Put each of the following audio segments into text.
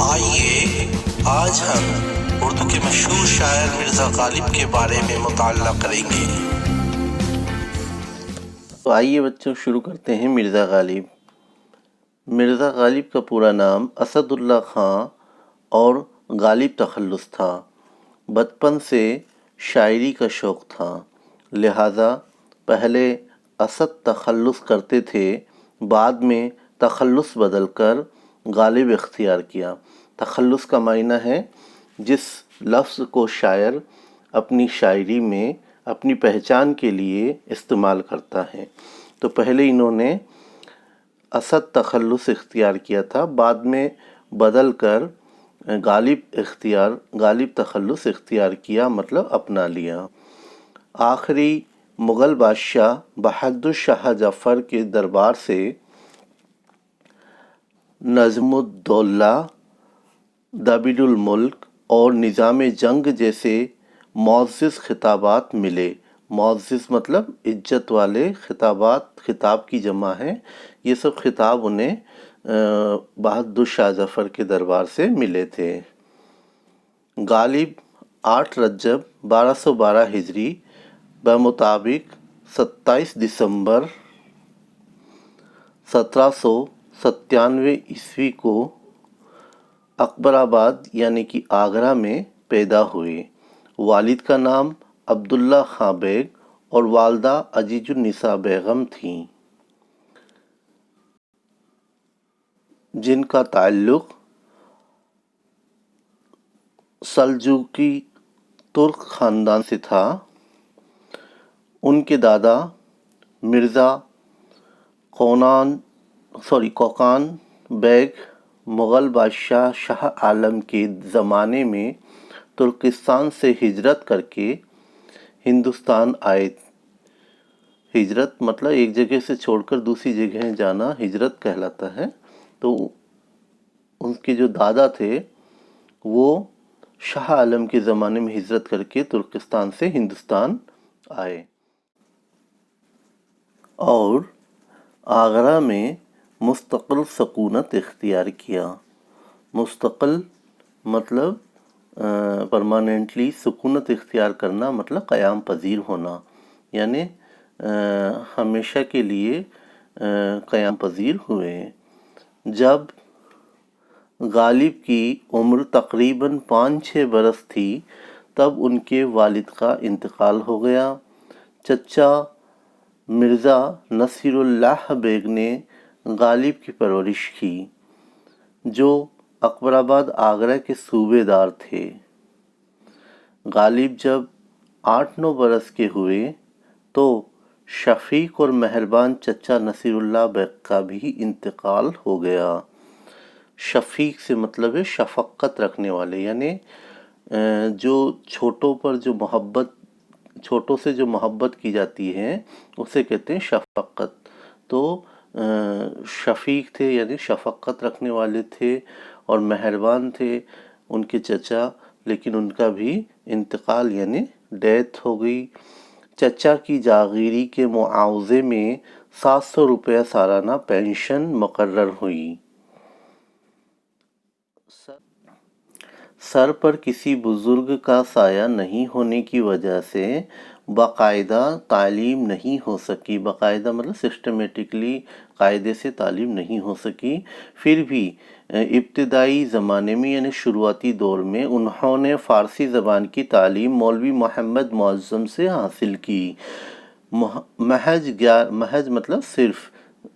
آئیے آج ہم اردو کے مشہور شاعر مرزا غالب کے بارے میں مطالعہ کریں گے۔ تو آئیے بچوں شروع کرتے ہیں۔ مرزا غالب۔ مرزا غالب کا پورا نام اسد اللہ خاں اور غالب تخلص تھا۔ بچپن سے شاعری کا شوق تھا، لہٰذا پہلے اسد تخلص کرتے تھے، بعد میں تخلص بدل کر غالب اختیار کیا۔ تخلص کا معنی ہے جس لفظ کو شاعر اپنی شاعری میں اپنی پہچان کے لیے استعمال کرتا ہے۔ تو پہلے انہوں نے اسد تخلص اختیار کیا تھا، بعد میں بدل کر غالب تخلص اختیار کیا، مطلب اپنا لیا۔ آخری مغل بادشاہ بہادر شاہ ظفر کے دربار سے نظم الدولہ، دبیر الملک اور نظام جنگ جیسے معزز خطابات ملے۔ معزز مطلب عزت والے خطابات، خطاب کی جمع ہے۔ یہ سب خطاب انہیں بہادر شاہ ظفر کے دربار سے ملے تھے۔ غالب 8 رجب 1212 ہجری بمطابق 27 دسمبر 1797 عیسوی کو اکبر آباد یعنی کہ آگرہ میں پیدا ہوئے۔ والد کا نام عبداللہ خاں بیگ اور والدہ عزیز النساء بیگم تھیں، جن کا تعلق سلجوقی ترک خاندان سے تھا۔ ان کے دادا مرزا کوکان بیگ مغل بادشاہ شاہ عالم کے زمانے میں ترکستان سے ہجرت کر کے ہندوستان آئے۔ ہجرت مطلب ایک جگہ سے چھوڑ کر دوسری جگہ جانا ہجرت کہلاتا ہے۔ تو ان کے جو دادا تھے وہ شاہ عالم کے زمانے میں ہجرت کر کے ترکستان سے ہندوستان آئے اور آگرہ میں مستقل سکونت اختیار کیا۔ مستقل مطلب پرماننٹلی، سکونت اختیار کرنا مطلب قیام پذیر ہونا، یعنی ہمیشہ کے لیے قیام پذیر ہوئے۔ جب غالب کی عمر تقریباً 5-6 برس تھی تب ان کے والد کا انتقال ہو گیا۔ چچا مرزا نصیر اللہ بیگ نے غالب کی پرورش کی، جو اکبر آباد آگرہ کے صوبے دار تھے۔ غالب جب 8-9 برس کے ہوئے تو شفیق اور مہربان چچا نصیر اللہ بیگ کا بھی انتقال ہو گیا۔ شفیق سے مطلب ہے شفقت رکھنے والے، یعنی جو چھوٹوں پر چھوٹوں سے جو محبت کی جاتی ہے اسے کہتے ہیں شفقت۔ تو شفیق تھے یعنی شفقت رکھنے والے تھے اور مہربان تھے ان کے چچا، لیکن ان کا بھی انتقال یعنی ڈیتھ ہو گئی۔ چچا کی جاگیری کے معاوضے میں 700 روپیہ سالانہ پینشن مقرر ہوئی۔ سر پر کسی بزرگ کا سایہ نہیں ہونے کی وجہ سے باقاعدہ تعلیم نہیں ہو سکی۔ باقاعدہ مطلب سسٹمیٹکلی، قاعدے سے تعلیم نہیں ہو سکی۔ پھر بھی ابتدائی زمانے میں یعنی شروعاتی دور میں انہوں نے فارسی زبان کی تعلیم مولوی محمد معظم سے حاصل کی۔ محض مطلب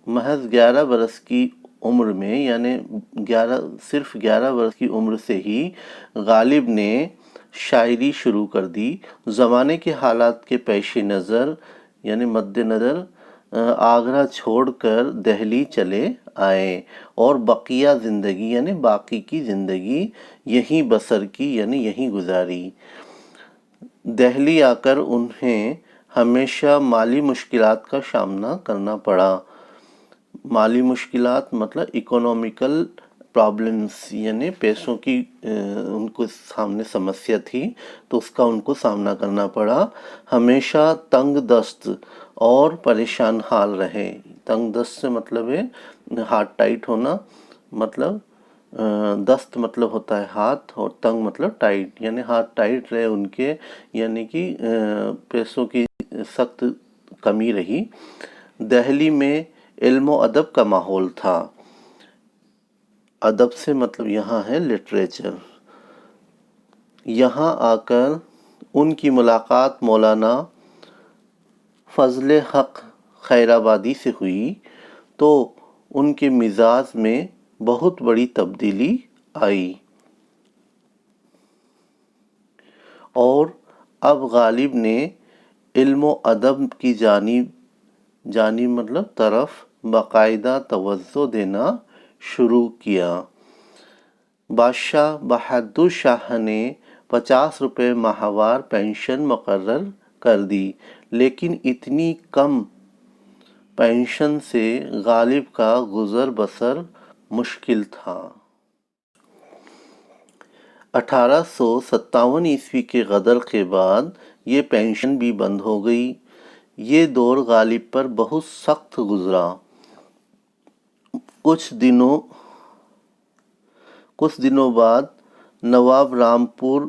محض 11 برس کی عمر میں، یعنی صرف 11 برس کی عمر سے ہی غالب نے شاعری شروع کر دی۔ زمانے کے حالات کے پیش نظر یعنی مد نظر آگرہ چھوڑ کر دہلی چلے آئے اور بقیہ زندگی یعنی باقی کی زندگی یہیں بسر کی یعنی یہیں گزاری۔ دہلی آ کر انہیں ہمیشہ مالی مشکلات کا سامنا کرنا پڑا۔ مالی مشکلات مطلب اکنومیکل پرابلمز، یعنی پیسوں کی ان کو سامنے سمسیا تھی تو اس کا ان کو سامنا کرنا پڑا۔ ہمیشہ تنگ دست اور پریشان حال رہے۔ تنگ دست سے مطلب ہے ہارٹ ٹائٹ ہونا، مطلب دست مطلب ہوتا ہے ہاتھ، اور تنگ مطلب ٹائٹ، یعنی ہاتھ ٹائٹ رہے ان کے، یعنی کہ پیسوں کی سخت کمی رہی۔ دہلی میں علم و ادب کا ماحول تھا۔ ادب سے مطلب یہاں ہے لٹریچر۔ یہاں آ کر ان کی ملاقات مولانا فضل حق خیرآبادی سے ہوئی تو ان کے مزاج میں بہت بڑی تبدیلی آئی، اور اب غالب نے علم و ادب کی جانب مطلب طرف باقاعدہ توجہ دینا شروع کیا۔ بادشاہ بہادر شاہ نے 50 روپے ماہوار پینشن مقرر کر دی، لیکن اتنی کم پینشن سے غالب کا گزر بسر مشکل تھا۔ 1857 عیسوی کے غدر کے بعد یہ پینشن بھی بند ہو گئی۔ یہ دور غالب پر بہت سخت گزرا۔ کچھ دنوں بعد نواب رامپور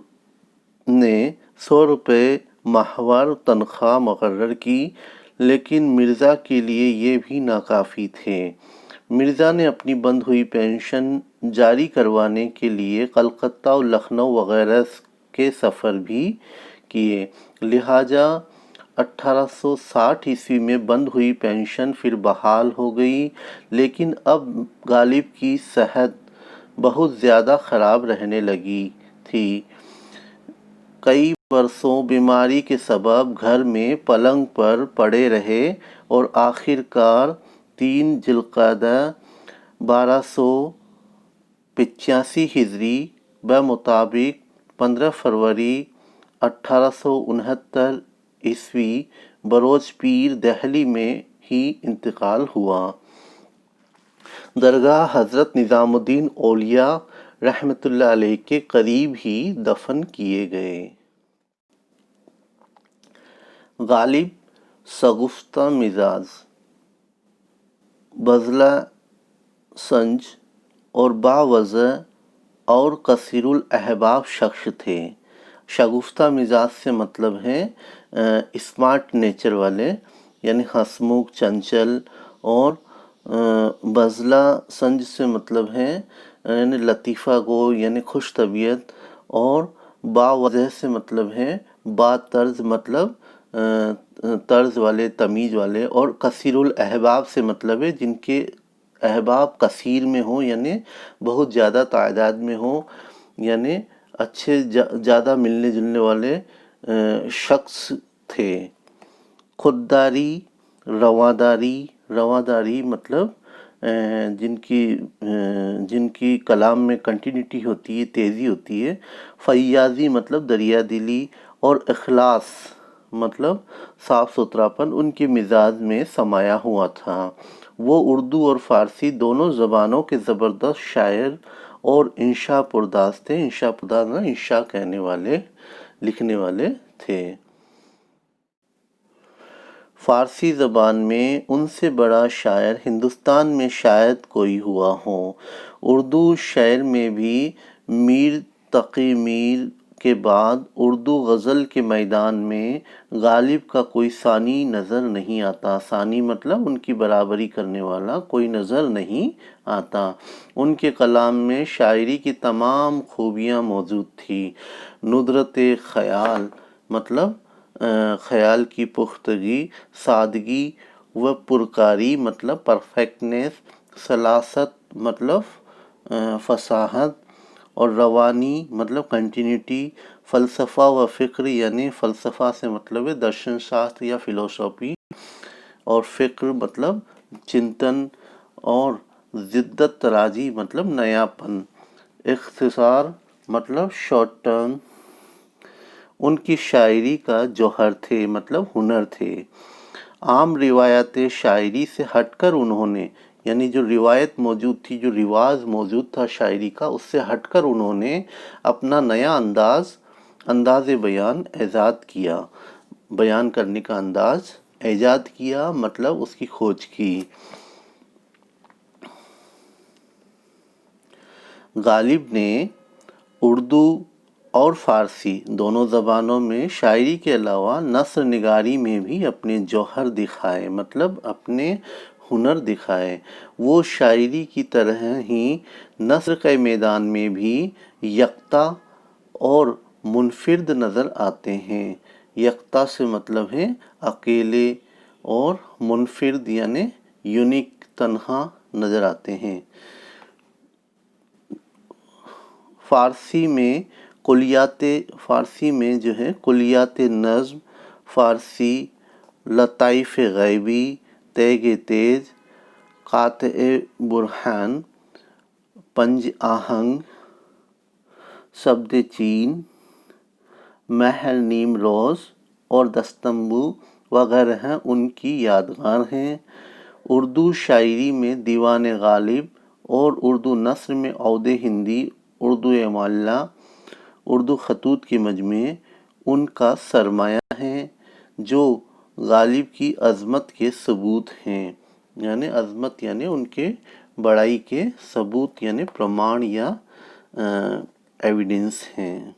نے 100 روپے ماہوار تنخواہ مقرر کی، لیکن مرزا کے لیے یہ بھی ناکافی تھے۔ مرزا نے اپنی بند ہوئی پینشن جاری کروانے کے لیے کلکتہ اور لکھنؤ وغیرہ کے سفر بھی کیے، لہٰذا 1860 عیسوی میں بند ہوئی پینشن پھر بحال ہو گئی، لیکن اب غالب کی صحت بہت زیادہ خراب رہنے لگی تھی۔ کئی برسوں بیماری کے سبب گھر میں پلنگ پر پڑے رہے اور آخر کار 3 ذوالقعدہ 1285 ہجری بمطابق 15 فروری 1869 عیسوی بروز پیر دہلی میں ہی انتقال ہوا۔ درگاہ حضرت نظام الدین اولیاء رحمۃ اللہ علیہ کے قریب ہی دفن کیے گئے۔ غالب شگفتہ مزاج، بذلہ سنج اور باوجہ اور کثیر الاحباب شخص تھے۔ شگفتہ مزاج سے مطلب ہے اسمارٹ نیچر والے، یعنی ہنسمکھ، چنچل، اور بذلہ سنج سے مطلب ہے یعنی لطیفہ گو، یعنی خوش طبیعت، اور باوجہ سے مطلب ہے با طرز، مطلب طرز والے، تمیز والے، اور کثیر الاحباب سے مطلب ہے جن کے احباب کثیر میں ہوں، یعنی بہت زیادہ تعداد میں ہوں، یعنی اچھے زیادہ ملنے جلنے والے شخص تھے۔ خودداری، رواداری مطلب جن کی کلام میں کنٹینیوٹی ہوتی ہے، تیزی ہوتی ہے۔ فیاضی مطلب دریا دلی، اور اخلاص مطلب صاف ستھراپن ان کے مزاج میں سمایا ہوا تھا۔ وہ اردو اور فارسی دونوں زبانوں کے زبردست شاعر اور انشا پرداز تھے۔ انشا کہنے والے، لکھنے والے تھے۔ فارسی زبان میں ان سے بڑا شاعر ہندوستان میں شاید کوئی ہوا ہو۔ اردو شعر میں بھی میر تقی میر کے بعد اردو غزل کے میدان میں غالب کا کوئی ثانی نظر نہیں آتا۔ ثانی مطلب ان کی برابری کرنے والا کوئی نظر نہیں آتا۔ ان کے کلام میں شاعری کی تمام خوبیاں موجود تھیں۔ ندرت خیال مطلب خیال کی پختگی، سادگی و پرکاری مطلب پرفیکٹنیس، سلاست مطلب فصاحت، اور روانی مطلب کنٹینیوٹی، فلسفہ و فکر، یعنی فلسفہ سے مطلب ہے درشن شاستر یا فلسفی، اور فکر مطلب چنتن، اور جدت طرازی مطلب نیاپن، اختصار مطلب شارٹ ٹرم۔ ان کی شاعری کا جوہر تھے مطلب ہنر تھے۔ عام روایات شاعری سے ہٹ کر انہوں نے، یعنی جو روایت موجود تھی، جو رواج موجود تھا شاعری کا، اس سے ہٹ کر انہوں نے اپنا نیا انداز بیان ایجاد کیا۔ بیان کرنے کا انداز ایجاد کیا مطلب اس کی کھوج کی۔ غالب نے اردو اور فارسی دونوں زبانوں میں شاعری کے علاوہ نثر نگاری میں بھی اپنے جوہر دکھائے، مطلب اپنے ہنر دکھائے۔ وہ شاعری کی طرح ہی نثر کے میدان میں بھی یکتا اور منفرد نظر آتے ہیں۔ یکتا سے مطلب ہے اکیلے، اور منفرد یعنی یونیک، تنہا نظر آتے ہیں۔ فارسی میں جو ہے کلیات نظم، فارسی لطائف غیبی، تیغ تیز، قاطع برہان، پنج آہنگ، شبد چین، مہر نیم روز اور دستمبو وغیرہ ان کی یادگار ہیں۔ اردو شاعری میں دیوان غالب اور اردو نثر میں عود ہندی، اردو معلیٰ، اردو خطوط کے مجموعے ان کا سرمایہ ہیں، جو غالب کی عظمت کے ثبوت ہیں۔ یعنی عظمت یعنی ان کے بڑائی کے ثبوت، یعنی پرمان یا ایویڈنس ہیں۔